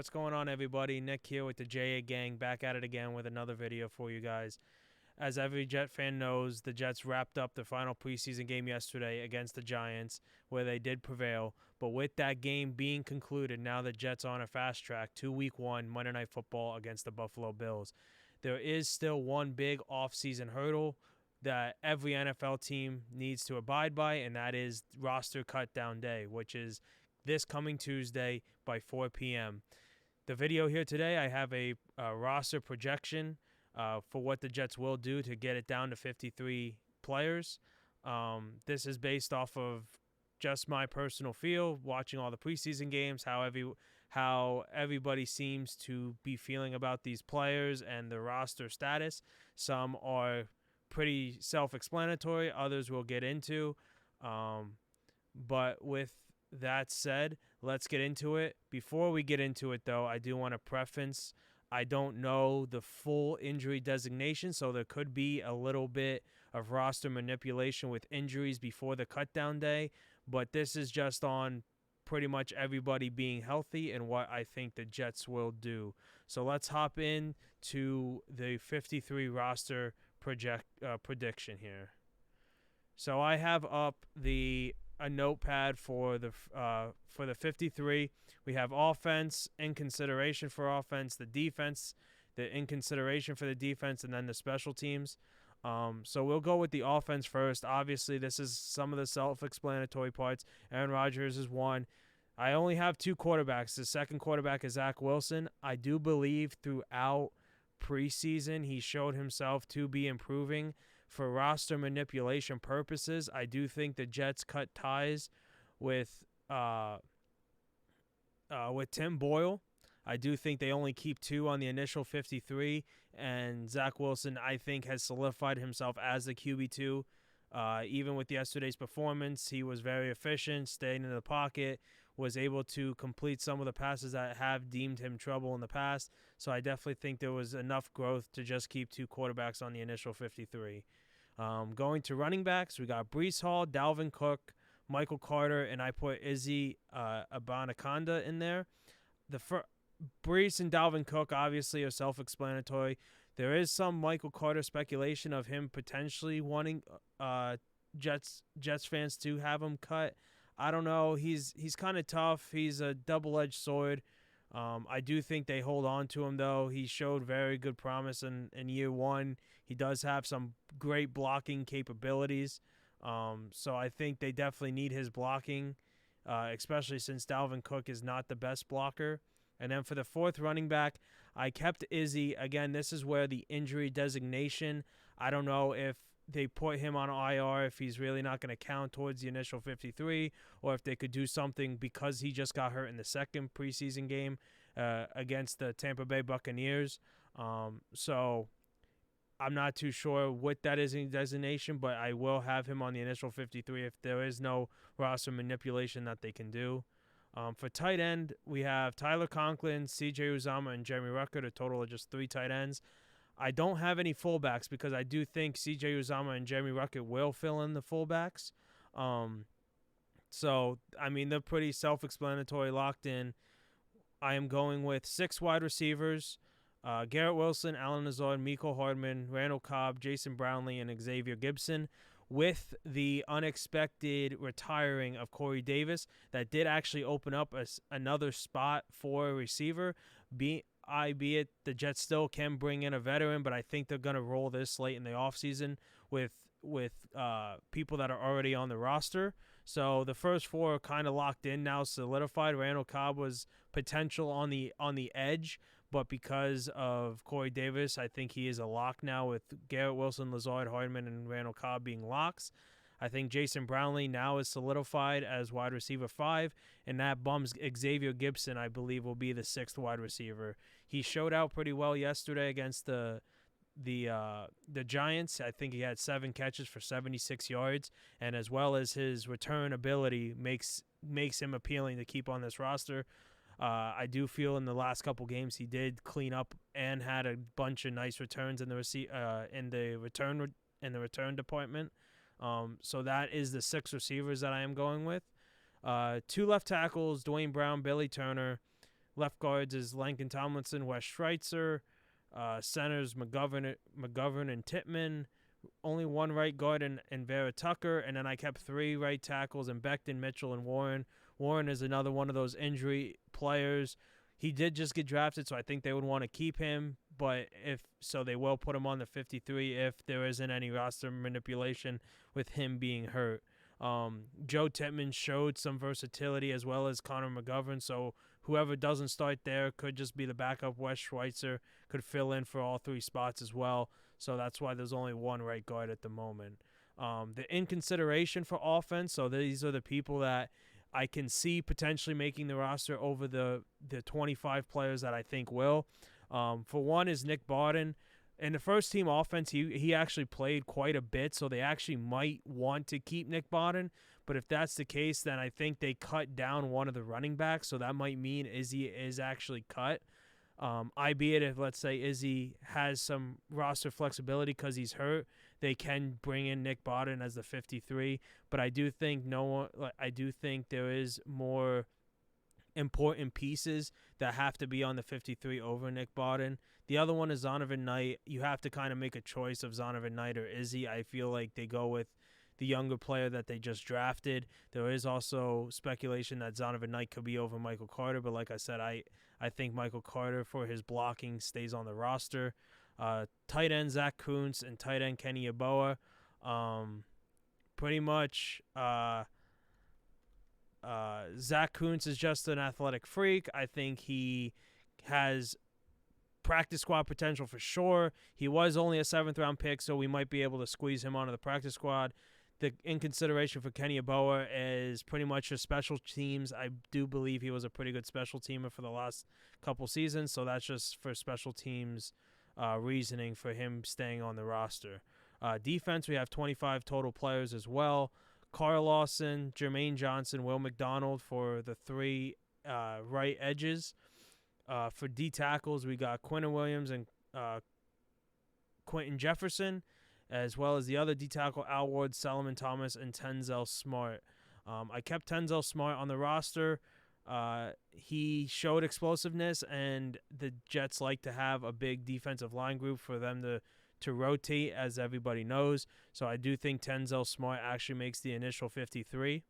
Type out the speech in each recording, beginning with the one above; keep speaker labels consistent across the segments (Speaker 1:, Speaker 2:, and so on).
Speaker 1: What's going on, everybody? Nick here with the JA Gang, back at it again with another video for you guys. As every Jet fan knows, the Jets wrapped up the final preseason game yesterday against the Giants, where they did prevail. But with that game being concluded, now the Jets are on a fast track to Week 1 Monday Night Football against the Buffalo Bills. There is still one big offseason hurdle that every NFL team needs to abide by, and that is roster cut down day, which is this coming Tuesday by 4 p.m. The video here today, I have a roster projection for what the Jets will do to get it down to 53 players. This is based off of just my personal feel, watching all the preseason games, how everybody seems to be feeling about these players and the roster status. Some are pretty self-explanatory, others we'll get into. But with that said, let's get into it. Before we get into it, though, I do want to preface, I don't know the full injury designation, so there could be a little bit of roster manipulation with injuries before the cutdown day, but this is just on pretty much everybody being healthy and what I think the Jets will do. So let's hop in to the 53 roster prediction here. So I have up a notepad for the 53. We have offense in consideration for offense, the defense, the in consideration for the defense, and then the special teams. So we'll go with the offense first. Obviously, this is some of the self-explanatory parts. Aaron Rodgers is one. I only have two quarterbacks. The second quarterback is Zach Wilson. I do believe throughout preseason he showed himself to be improving. For roster manipulation purposes, I do think the Jets cut ties with Tim Boyle. I do think they only keep two on the initial 53, and Zach Wilson, I think, has solidified himself as the QB2. Even with yesterday's performance, he was very efficient, staying in the pocket, was able to complete some of the passes that have deemed him trouble in the past. So I definitely think there was enough growth to just keep two quarterbacks on the initial 53. Going to running backs, we got Breece Hall, Dalvin Cook, Michael Carter, and I put Izzy Abanikanda in there. Breece and Dalvin Cook obviously are self-explanatory. There is some Michael Carter speculation of him potentially wanting Jets fans to have him cut. I don't know. He's kind of tough. He's a double-edged sword. I do think they hold on to him, though. He showed very good promise in year one. He does have some great blocking capabilities. So I think they definitely need his blocking, especially since Dalvin Cook is not the best blocker. And then for the fourth running back, I kept Izzy. Again, this is where the injury designation, I don't know if they put him on IR, if he's really not going to count towards the initial 53, or if they could do something because he just got hurt in the second preseason game against the Tampa Bay Buccaneers. So I'm not too sure what that is in designation, but I will have him on the initial 53 if there is no roster manipulation that they can do. For tight end, we have Tyler Conklin, C.J. Uzomah, and Jeremy Ruckert, a total of just 3 tight ends. I don't have any fullbacks because I do think C.J. Uzomah and Jeremy Ruckert will fill in the fullbacks. So, I mean, they're pretty self-explanatory, locked in. I am going with 6 wide receivers, Garrett Wilson, Allen Lazard, Mecole Hardman, Randall Cobb, Jason Brownlee, and Xavier Gibson, with the unexpected retiring of Corey Davis. That did actually open up another spot for a receiver. Albeit the Jets still can bring in a veteran, but I think they're going to roll this late in the offseason with people that are already on the roster. So the first 4 are kind of locked in now, solidified. Randall Cobb was potential on the edge, but because of Corey Davis, I think he is a lock now with Garrett Wilson, Lazard, Hardman, and Randall Cobb being locks. I think Jason Brownlee now is solidified as wide receiver 5, and that bumps Xavier Gibson, I believe, will be the 6th wide receiver. He showed out pretty well yesterday against the Giants. I think he had 7 catches for 76 yards, and as well as his return ability makes him appealing to keep on this roster. I do feel in the last couple games he did clean up and had a bunch of nice returns in the return department. So that is the 6 receivers that I am going with. 2 left tackles, Dwayne Brown, Billy Turner, Left guards is Lincoln Tomlinson, Wes Schweitzer. Centers McGovern and Tippmann. Only one right guard in Vera Tucker. And then I kept 3 right tackles in Becton, Mitchell, and Warren. Warren is another one of those injury players. He did just get drafted, so I think they would want to keep him. But if so, they will put him on the 53 if there isn't any roster manipulation with him being hurt. Joe Tippmann showed some versatility as well as Connor McGovern, so whoever doesn't start there could just be the backup. Wes Schweitzer could fill in for all 3 spots as well, so that's why there's only one right guard at the moment. The in consideration for offense, so these are the people that I can see potentially making the roster over the 25 players that I think will. For one is Nick Barden. In the first team offense, he actually played quite a bit, so they actually might want to keep Nick Barden. But if that's the case, then I think they cut down one of the running backs, so that might mean Izzy is actually cut. Albeit if, let's say, Izzy has some roster flexibility because he's hurt, they can bring in Nick Barden as the 53. But I do think there is more important pieces that have to be on the 53 over Nick Barden. The other one is Zonovan Knight. You have to kind of make a choice of Zonovan Knight or Izzy. I feel like they go with the younger player that they just drafted. There is also speculation that Zonovan Knight could be over Michael Carter, but like I said, I think Michael Carter, for his blocking, stays on the roster. Tight end Zach Kuntz and tight end Kenny Yeboah. Pretty much Zach Kuntz is just an athletic freak. I think he has practice squad potential for sure. He was only a 7th-round pick, so we might be able to squeeze him onto the practice squad. The in consideration for Kenny Yeboah is pretty much his special teams. I do believe he was a pretty good special teamer for the last couple seasons, so that's just for special teams reasoning for him staying on the roster. Defense, we have 25 total players as well. Carl Lawson, Jermaine Johnson, Will McDonald for the 3 right edges. For D tackles, we got Quinton Williams and Quentin Jefferson, as well as the other D tackle, Al Ward, Solomon Thomas, and Tenzel Smart. I kept Tenzel Smart on the roster. He showed explosiveness, and the Jets like to have a big defensive line group for them to rotate, as everybody knows. So I do think Tenzel Smart actually makes the initial 53.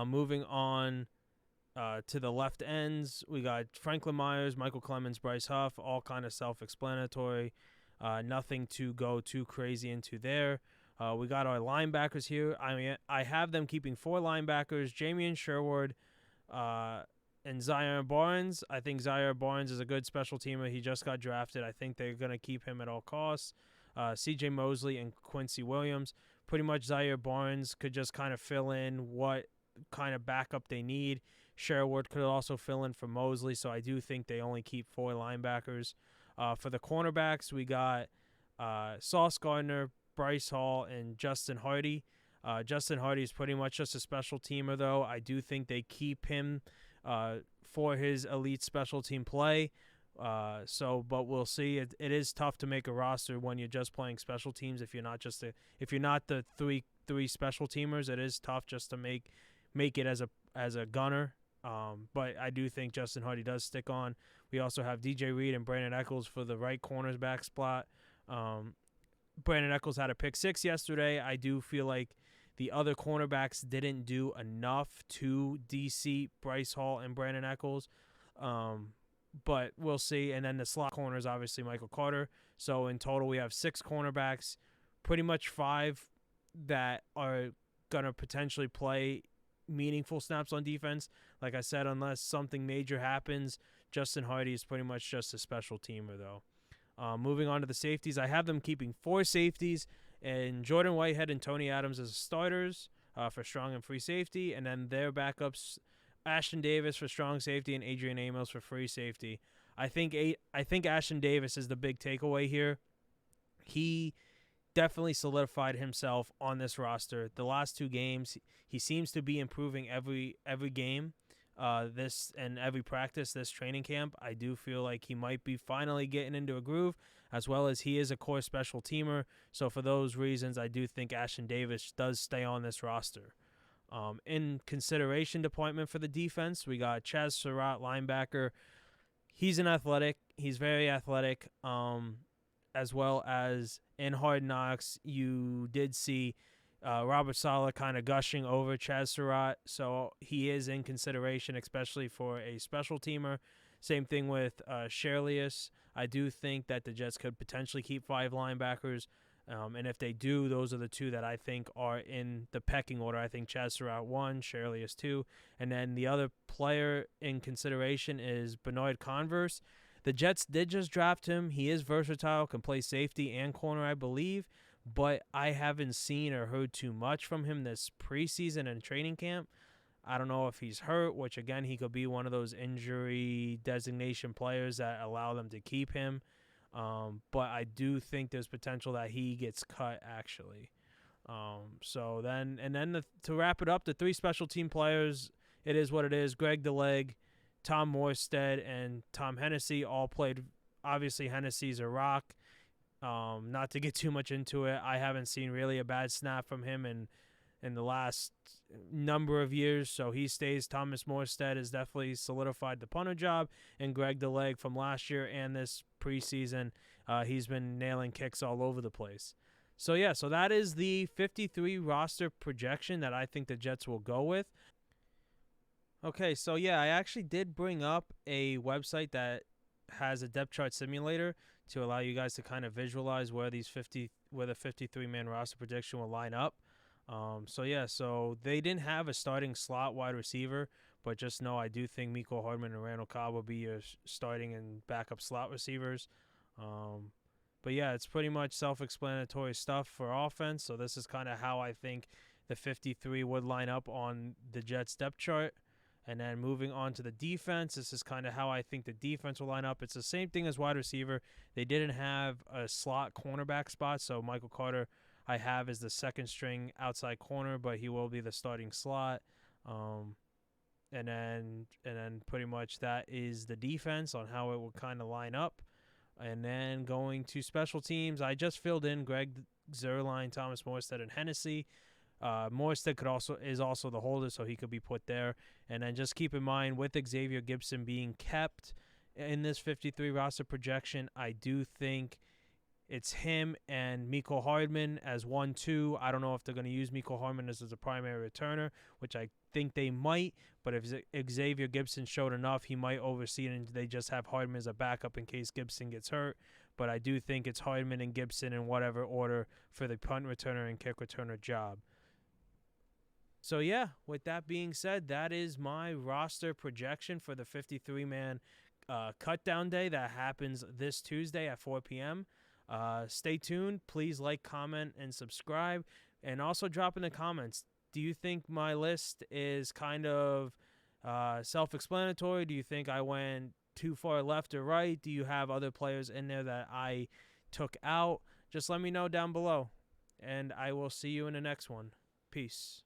Speaker 1: Moving on to the left ends, we got Franklin Myers, Michael Clemens, Bryce Huff, all kind of self-explanatory. Nothing to go too crazy into there. We got our linebackers here. I have them keeping 4 linebackers, Jamian Sherwood and Zaire Barnes. I think Zaire Barnes is a good special teamer. He just got drafted. I think they're going to keep him at all costs. C.J. Mosley and Quincy Williams. Pretty much Zaire Barnes could just kind of fill in what kind of backup they need. Sherwood could also fill in for Mosley, so I do think they only keep 4 linebackers. For the cornerbacks, we got Sauce Gardner, Bryce Hall, and Justin Hardy. Justin Hardy is pretty much just a special teamer, though. I do think they keep him for his elite special team play. But we'll see. It is tough to make a roster when you're just playing special teams. If you're not the three special teamers, it is tough just to make it as a gunner. But I do think Justin Hardy does stick on. We also have DJ Reed and Brandon Echols for the right cornerback spot. Brandon Echols had a pick 6 yesterday. I do feel like the other cornerbacks didn't do enough to DC Bryce Hall and Brandon Echols. But we'll see. And then the slot corner is obviously Michael Carter. So in total, we have 6 cornerbacks, pretty much 5 that are going to potentially play meaningful snaps on defense. Like I said, unless something major happens, Justin Hardy is pretty much just a special teamer, though. Moving on to the safeties, I have them keeping 4 safeties, and Jordan Whitehead and Tony Adams as starters for strong and free safety, and then their backups, Ashton Davis for strong safety and Adrian Amos for free safety. I think Ashton Davis is the big takeaway here. He definitely solidified himself on this roster. The last 2 games, he seems to be improving every game. This and every practice, this training camp, I do feel like he might be finally getting into a groove, as well as he is a core special teamer. So for those reasons, I do think Ashton Davis does stay on this roster. In consideration department for the defense, we got Chaz Surratt, linebacker. He's an athletic. He's very athletic. As well as in Hard Knocks, you did see Robert Saleh kind of gushing over Chaz Surratt. So he is in consideration, especially for a special teamer. Same thing with Sherlius. I do think that the Jets could potentially keep 5 linebackers. And if they do, those are the 2 that I think are in the pecking order. I think Chaz Surratt 1, Sherlius 2. And then the other player in consideration is Bernard Converse. The Jets did just draft him. He is versatile, can play safety and corner, I believe. But I haven't seen or heard too much from him this preseason and training camp. I don't know if he's hurt, which, again, he could be one of those injury designation players that allow them to keep him. But I do think there's potential that he gets cut, actually. To wrap it up, the 3 special team players, it is what it is. Greg DeLeg, Tom Morstead, and Tom Hennessy all played. Obviously, Hennessy's a rock. Not to get too much into it, I haven't seen really a bad snap from him in the last number of years, so he stays. Thomas Morstead has definitely solidified the punter job, and Greg DeLeg from last year and this preseason, he's been nailing kicks all over the place. So that is the 53 roster projection that I think the Jets will go with. Okay, so I actually did bring up a website that has a depth chart simulator to allow you guys to kind of visualize where the 53-man roster prediction will line up. So they didn't have a starting slot wide receiver, but just know I do think Mecole Hardman and Randall Cobb will be your starting and backup slot receivers. It's pretty much self-explanatory stuff for offense. So this is kind of how I think the 53 would line up on the Jets depth chart. And then moving on to the defense, this is kind of how I think the defense will line up. It's the same thing as wide receiver. They didn't have a slot cornerback spot, so Michael Carter I have as the second string outside corner, but he will be the starting slot. And then pretty much that is the defense on how it will kind of line up. And then going to special teams, I just filled in Greg Zuerlein, Thomas Morstead, and Hennessy. Morstead is also the holder, so he could be put there. And then just keep in mind, with Xavier Gipson being kept in this 53 roster projection, I do think it's him and Mecole Hardman as 1-2. I don't know if they're going to use Mecole Hardman as a primary returner, which I think they might. But if Xavier Gipson showed enough, he might oversee it, and they just have Hardman as a backup in case Gipson gets hurt. But I do think it's Hardman and Gipson in whatever order for the punt returner and kick returner job. So, with that being said, that is my roster projection for the 53-man cut-down day that happens this Tuesday at 4 p.m. Stay tuned. Please like, comment, and subscribe. And also drop in the comments, do you think my list is kind of self-explanatory? Do you think I went too far left or right? Do you have other players in there that I took out? Just let me know down below. And I will see you in the next one. Peace.